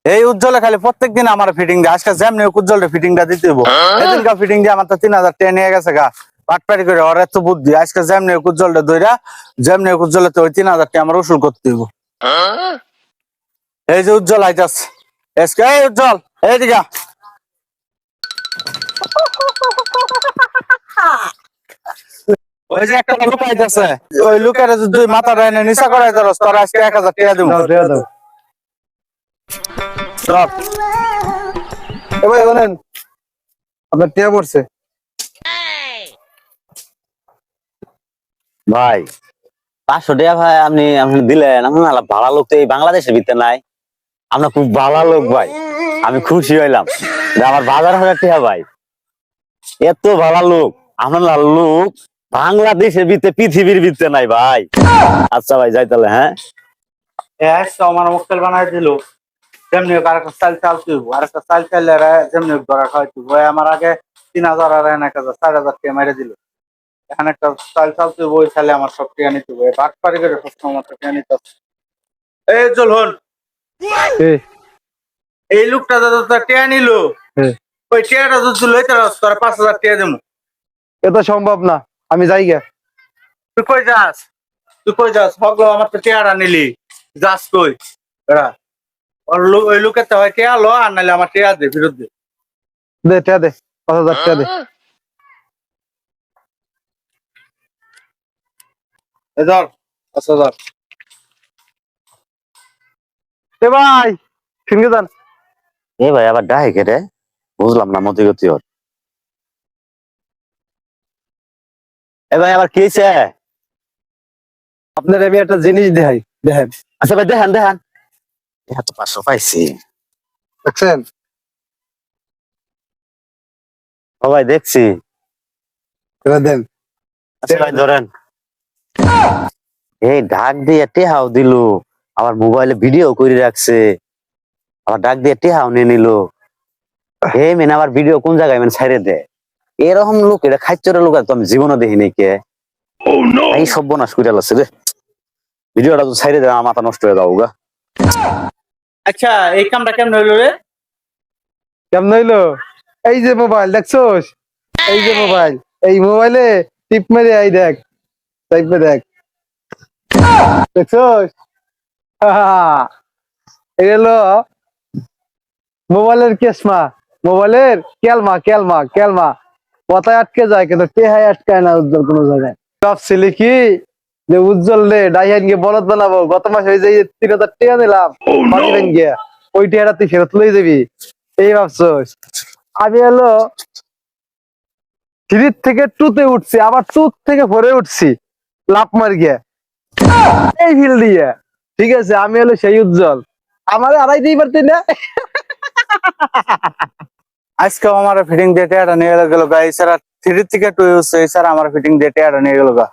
এই উজ্জ্বলে খালি প্রত্যেকদিন আমার ফিটিং দেয়, আজকে যেমনি উজ্জ্বল ফিটিংটা দিতে হইব। এদিনকার ফিটিং দিয়ে আমার তো 3,000 টাকা নিয়ে গেছে গা, পাটপাটি করে। ওর এত বুদ্ধি, আজকে যেমনি উজ্জ্বলটা ধইরা যেমনি উজ্জ্বলে তো ওই 3,000 টাকা আমার উসুল করতে হইব। এই যে উজ্জ্বল আইতাছে, এসকে এই উজ্জ্বল এইদিকে। ওই যে একটা লোক আইতাছে, ওই লোকের যদি মাথাটা এনে নিচা করাই তোর আজকে 1,000 টাকা দিব। দাও দিয়া দাও। এ ভাই বলেন, আপনার টিয়া পড়ছে। ভাই 500 টাকা ভাই আপনি আপনি দিলেন। আপনি ভালো লোক তো এই বাংলাদেশের ভিতরে নাই। আপনার খুব ভালো লোক ভাই, আমি খুশি হইলাম যে আমার 12,000 টাকা ভাই। এত ভালো লোক আপনার লোক বাংলাদেশের ভিতরে পৃথিবীর ভিতরে নাই ভাই। আচ্ছা ভাই যাই তাহলে। হ্যাঁ আমার মক্কেল বানাই দিল, যেমনি হোক আরেকটা চাল চালতে হইব, আরেকটা চাল চাইলে যেমনি হোক ধরা খাওয়াইতে হইব। আমার আগে 3,000 আর 1,000 4,000 টাকা মেরে দিল। এখন একটা চাল চালতে হইব, ওই চালে আমার সব টাকা নিতে হইব। ভাগ পারি করে সবসময় আমার টাকা নিতে হবে। এই চল হন, এই লোকটা দাদা টাকা নিল, ওই টাকাটা যদি লইতে রাস তোর 5,000 টাকা দেবো। এটা সম্ভব না, আমি যাই গে। তুই কই যাস? তুই কই যাস? হগলো আমার তো টাকাটা নিলি, যাস কই? এরা ওই লোকের তো হয় টাকা লো, আর নাহলে আমার টাকা দে, ফেরত দে। দে টিয়া দে, 5,000 টাকা দে। এই ধর 5,000। এ ভাই ফিনকে যান। এ ভাই আবার ডাহে কেটে বুঝলাম না মতি গতি ওর। এ ভাই আবার কি হয়েছে? আপনার আমি একটা জিনিস দেখাই, দেখেন। আচ্ছা ভাই দেখান দেখান। এটা তো 500 পাইছি। দেখছেন? ও ভাই দেখছি। এটা দেন। আচ্ছা ভাই ধরেন। এই ডাক দিয়ে টেহাও দিল, আবার মোবাইলে ভিডিও করে রাখছে, আবার ডাক দিয়ে টেহাও নিয়ে নিল। এই মেন আবার ভিডিও কোন জায়গায় মানে ছাইড়ে দেয়। এরকম লোক, এটা খাইচরের লোক তো আমি জীবনে দেখিনি কে। এই সর্বনাশ করে লাগছে রে। ভিডিওটা তো ছাইড়ে দেয়, আমার মাথা নষ্ট হয়ে যাবো গা। আচ্ছা এই কামটা কেমন হইলো রে? কেমন হইলো? এই যে মোবাইল দেখছোস, এই যে মোবাইল, এই মোবাইলে টিপ মেরে এই দেখ, টাইপে দেখ, দেখছোস? এই হলো মোবাইলের কেসমা, মোবাইলের কেলমা কেলমা কেলমা। কথায় আটকে যায় কিন্তু টেহাই আটকায় না উজ্জ্বল কোনো জায়গায়। ভাবছিলি কি যে উজ্জ্বল রে ডাইহান গিয়ে বলদ বানাবো, গত মাসে ওই যে 3,000 টাকা নিলাম পারিবেন গিয়া, ওই টাকাটা তুই ফেরত লই যাবি, এই ভাবছোস? আমি হলো 3 থেকে 2 তে উঠছি, আবার 2 থেকে 4 এ উঠছি লাফ মার গিয়া, এই হিল দিয়ে। ঠিক আছে, আমি হলো সেই উজ্জ্বল, আমারে আড়াই দিই পারতি না। আজকে আমার ফিটিং দিয়ে টাকাটা নিয়ে গেল গা, এই সারা 3 থেকে 2 হচ্ছে, এই সারা আমার ফিটিং দিয়ে টাকাটা নিয়ে গেল গা।